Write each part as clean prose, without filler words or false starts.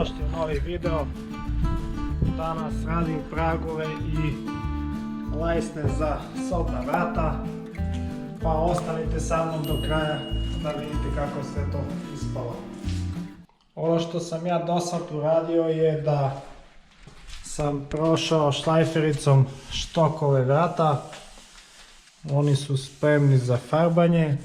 dobrodošli u novi video. Danas radim pragove i lajsne za sobna vrata, pa ostanite sa mnom do kraja da vidite kako sve to ispalo. Ono što sam ja do sad uradio je da sam prošao šlajfericom štokove vrata. Oni su spremni za farbanje.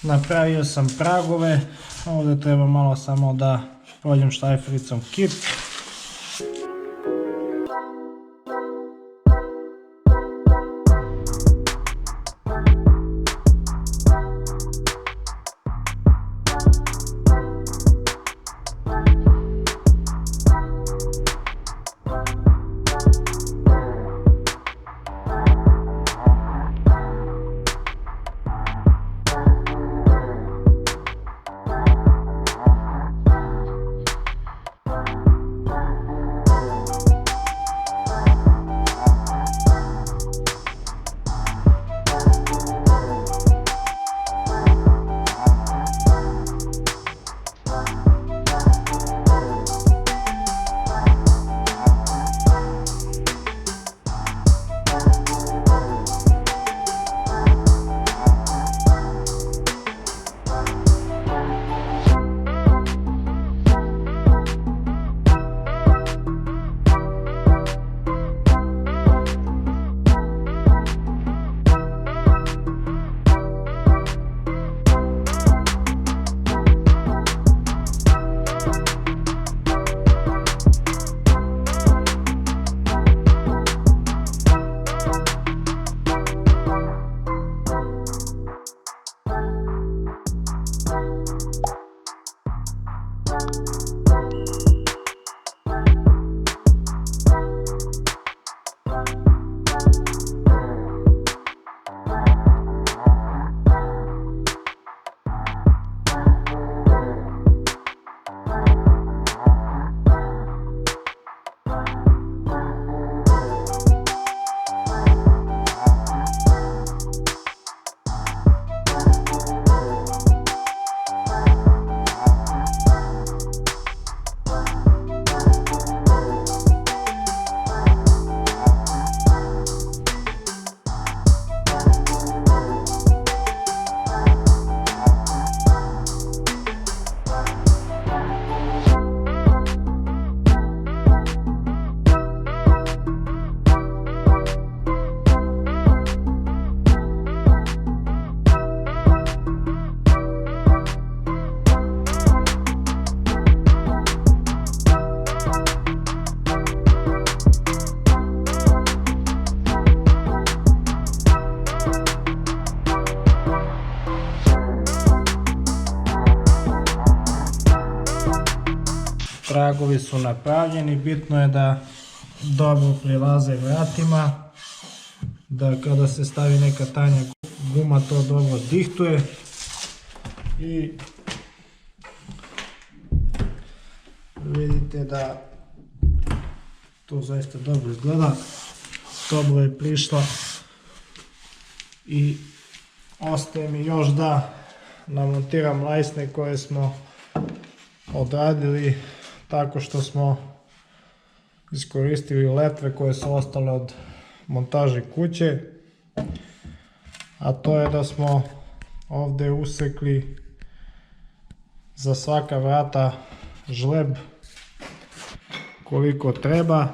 Napravio sam pragove, ovdje treba malo samo da prođem šlajfericom kip. Pragovi su napravljeni, bitno je da dobro prilaze vratima, da kada se stavi neka tanja guma to dobro dihtuje i vidite da to zaista dobro izgleda, dobro je prišla i ostaje mi još da namontiram lajsne koje smo odradili tako što smo iskoristili letve koje su ostale od montaže kuće, a to je da smo ovdje usekli za svaka vrata žleb koliko treba.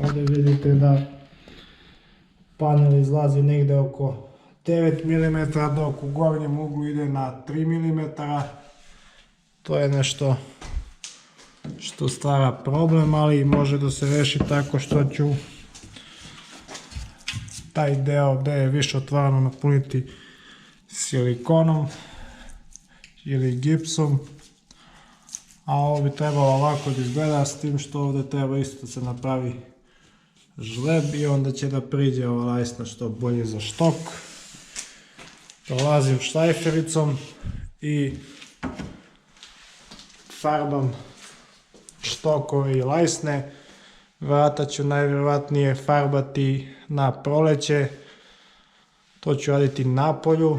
Ovdje vidite da panel izlazi negdje oko 9 mm, dok u gornjem uglu ide na 3 mm. To je nešto što stvara problem, ali može da se reši tako što ću taj deo gdje je više otvarano napuniti silikonom ili gipsom, a ovo bi trebalo ovako da izgleda, s tim što ovdje treba isto da se napravi žleb i onda će da priđe ova lajsna što bolje za štok. Prolazim štajfericom i farbam štokove i lajsne. Vrata ću najvjerojatnije farbati na proleće, to ću raditi na polju.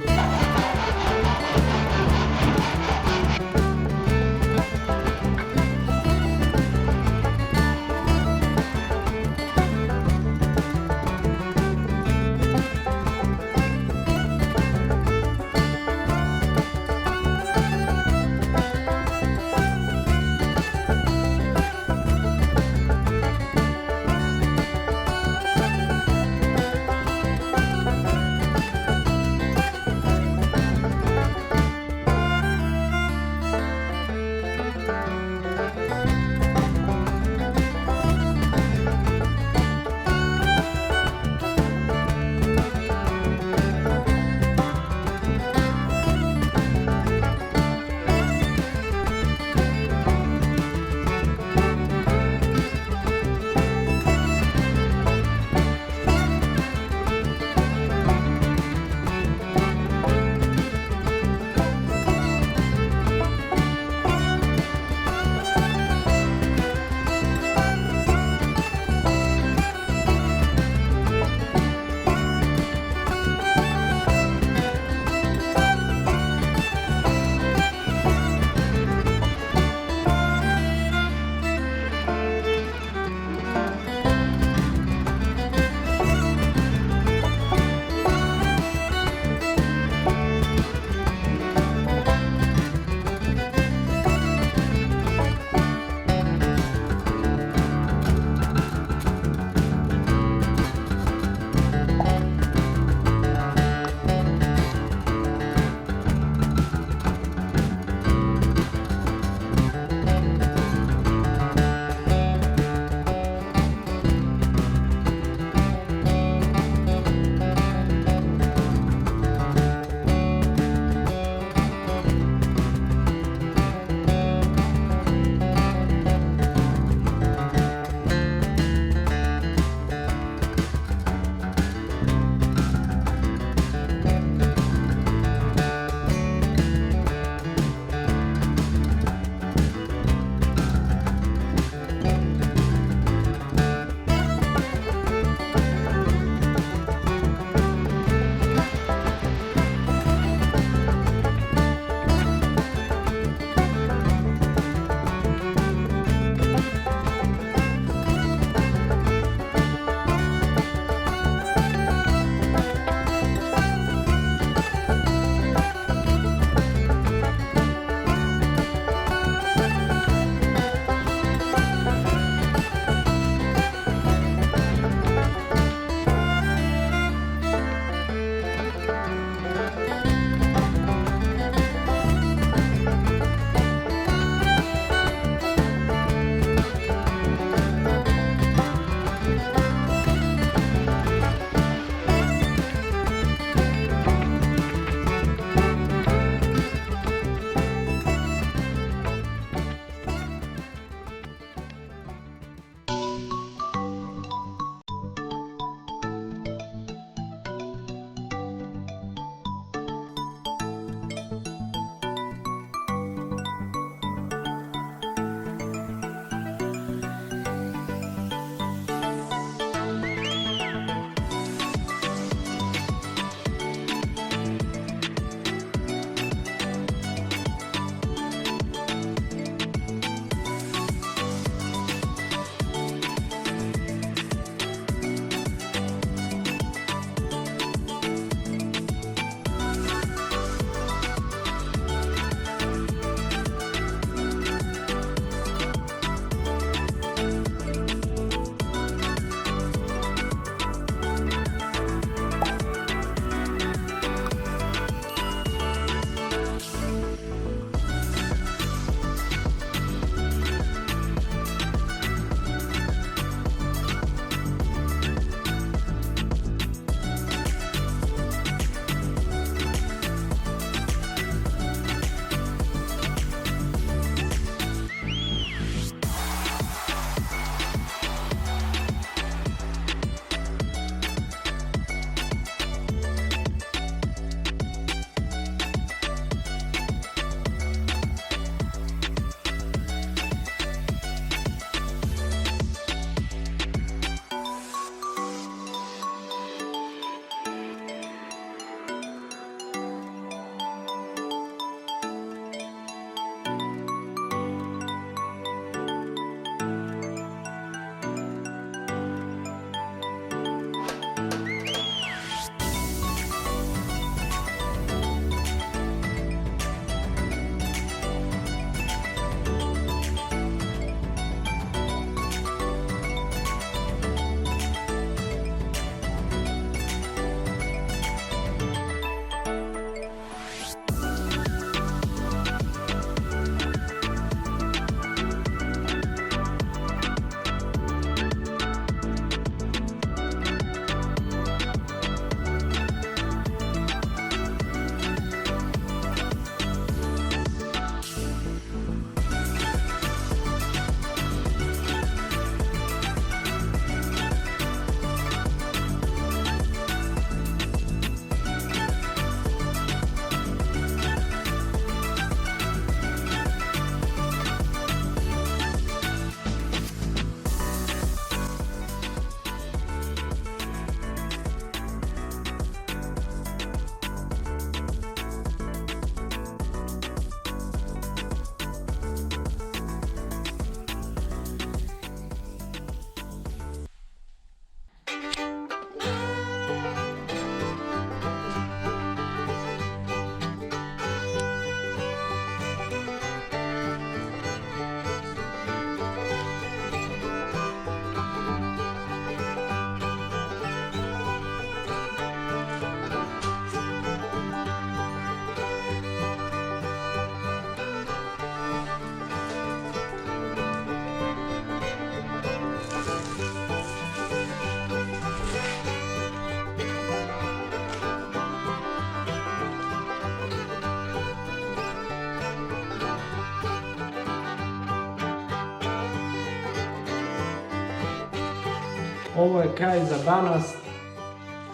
Ovo je kraj za danas.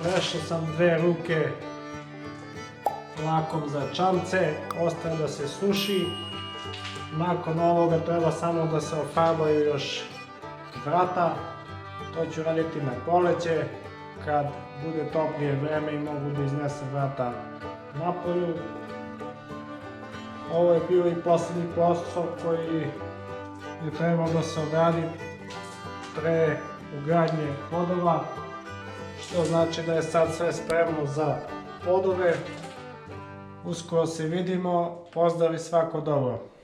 Prešao sam 2 ruke lakom za čamce, ostaje da se suši. Nakon ovoga treba samo da se ofarbaju još vrata. To ću raditi na proleće, kad bude toplije vreme i mogu da iznesem vrata napolju. Ovo je bio i posljednji posao koji je trebao da se odradi pre ugradnje podova, što znači da je sad sve spremno za podove. Uskoro se vidimo, pozdrav i svako dobro!